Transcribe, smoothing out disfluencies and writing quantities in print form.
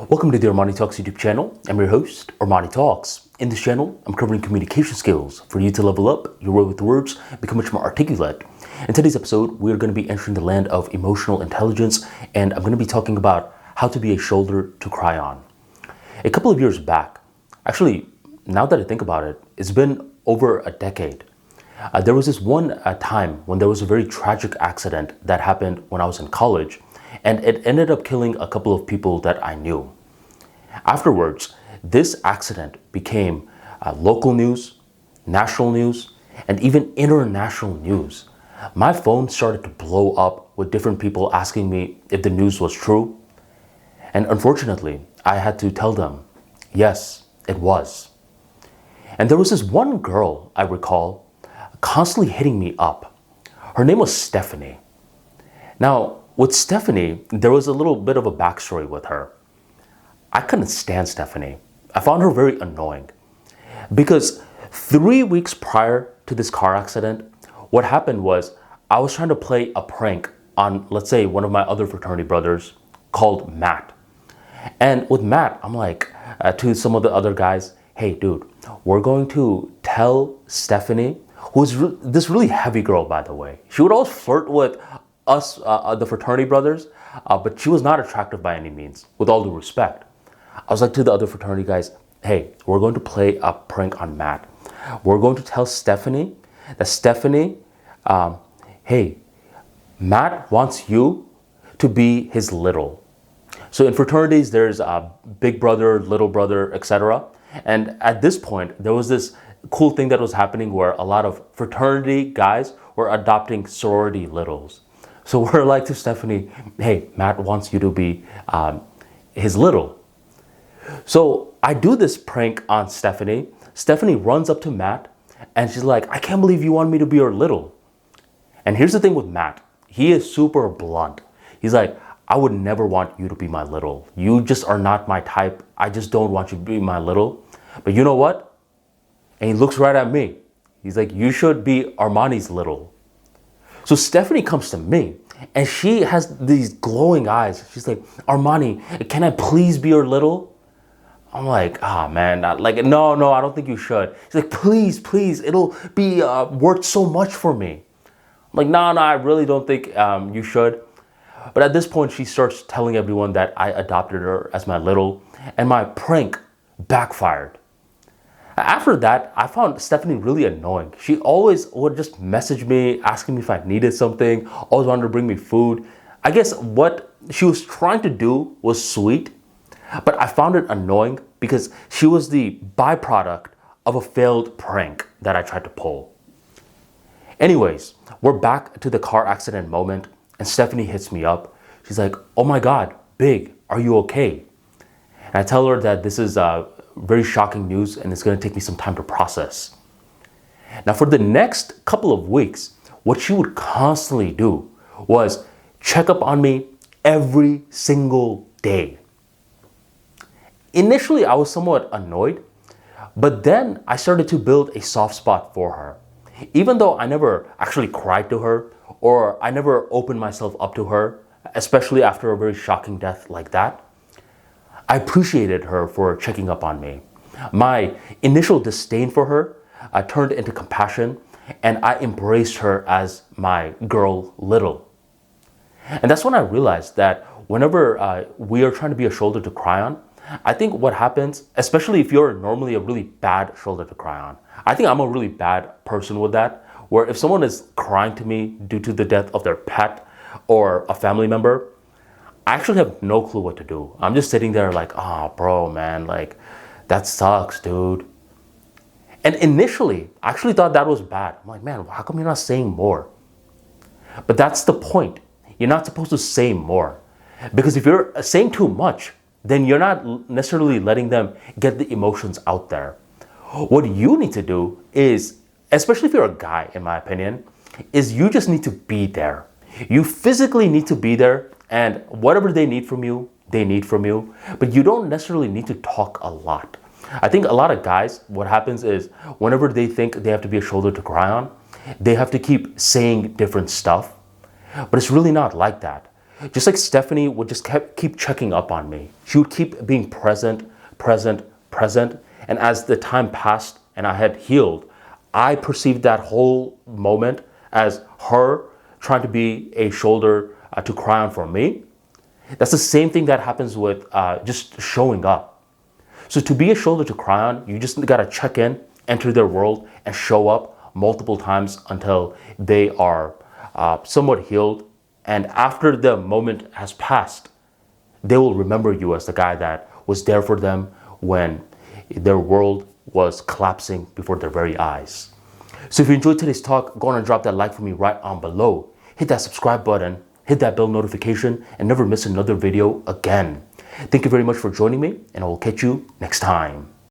Welcome to the ArmaniTalks YouTube channel. I'm your host, ArmaniTalks. In this channel, I'm covering communication skills for you to level up your way with words, become much more articulate. In today's episode, we're going to be entering the land of emotional intelligence, and I'm going to be talking about how to be a shoulder to cry on. A couple of years back, actually, now that I think about it, it's been over a decade. There was this one time when there was a very tragic accident that happened when I was in college, and it ended up killing a couple of people that I knew. Afterwards, this accident became local news, national news, and even international news. My phone started to blow up with different people asking me if the news was true. And unfortunately, I had to tell them, yes, it was. And there was this one girl, I recall, constantly hitting me up. Her name was Stephanie. Now, with Stephanie, there was a little bit of a backstory with her. I couldn't stand Stephanie. I found her very annoying because 3 weeks prior to this car accident, what happened was I was trying to play a prank on, let's say, one of my other fraternity brothers called Matt. And with Matt, I'm like to some of the other guys, hey, dude, we're going to tell Stephanie, who's this really heavy girl, by the way. She would always flirt with us, the fraternity brothers, but she was not attractive by any means, with all due respect. I was like to the other fraternity guys, hey, we're going to play a prank on Matt. We're going to tell Stephanie that hey, Matt wants you to be his little. So in fraternities, there's a big brother, little brother, etc. And at this point, there was this cool thing that was happening where a lot of fraternity guys were adopting sorority littles. So we're like to Stephanie, hey, Matt wants you to be his little. So I do this prank on Stephanie. Stephanie runs up to Matt and she's like, I can't believe you want me to be your little. And here's the thing with Matt. He is super blunt. He's like, I would never want you to be my little. You just are not my type. I just don't want you to be my little. But you know what? And he looks right at me. He's like, you should be Armani's little. So Stephanie comes to me and she has these glowing eyes. She's like, Armani, can I please be your little? I'm like, man, no, I don't think you should. She's like, please, it'll be worth so much for me. I'm like, no, I really don't think you should. But at this point, she starts telling everyone that I adopted her as my little, and my prank backfired. After that, I found Stephanie really annoying. She always would just message me, asking me if I needed something, always wanted to bring me food. I guess what she was trying to do was sweet, but I found it annoying because she was the byproduct of a failed prank that I tried to pull. Anyways, we're back to the car accident moment and Stephanie hits me up. She's like, oh my God, Big, are you okay? And I tell her that this is very shocking news and it's going to take me some time to process. Now for the next couple of weeks, what she would constantly do was check up on me every single day. Initially, I was somewhat annoyed, but then I started to build a soft spot for her. Even though I never actually cried to her or I never opened myself up to her, especially after a very shocking death like that, I appreciated her for checking up on me. My initial disdain for her turned into compassion, and I embraced her as my girl little. And that's when I realized that whenever we are trying to be a shoulder to cry on, I think what happens, especially if you're normally a really bad shoulder to cry on, I think I'm a really bad person with that, where if someone is crying to me due to the death of their pet or a family member, I actually have no clue what to do. I'm just sitting there like, bro, man, like, that sucks, dude. And initially, I actually thought that was bad. I'm like, man, how come you're not saying more? But that's the point. You're not supposed to say more. Because if you're saying too much, then you're not necessarily letting them get the emotions out there. What you need to do is, especially if you're a guy, in my opinion, is you just need to be there. You physically need to be there, and whatever they need from you, they need from you. But you don't necessarily need to talk a lot. I think a lot of guys, what happens is whenever they think they have to be a shoulder to cry on, they have to keep saying different stuff. But it's really not like that. just like Stephanie would just keep checking up on me. She would keep being present, present, present. And as the time passed and I had healed, I perceived that whole moment as her trying to be a shoulder to cry on for me. That's the same thing that happens with just showing up. So to be a shoulder to cry on, you just gotta check in, enter their world, and show up multiple times until they are somewhat healed. And after the moment has passed, they will remember you as the guy that was there for them when their world was collapsing before their very eyes. So if you enjoyed today's talk, go on and drop that like for me right on below. Hit that subscribe button, hit that bell notification, and never miss another video again. Thank you very much for joining me, and I will catch you next time.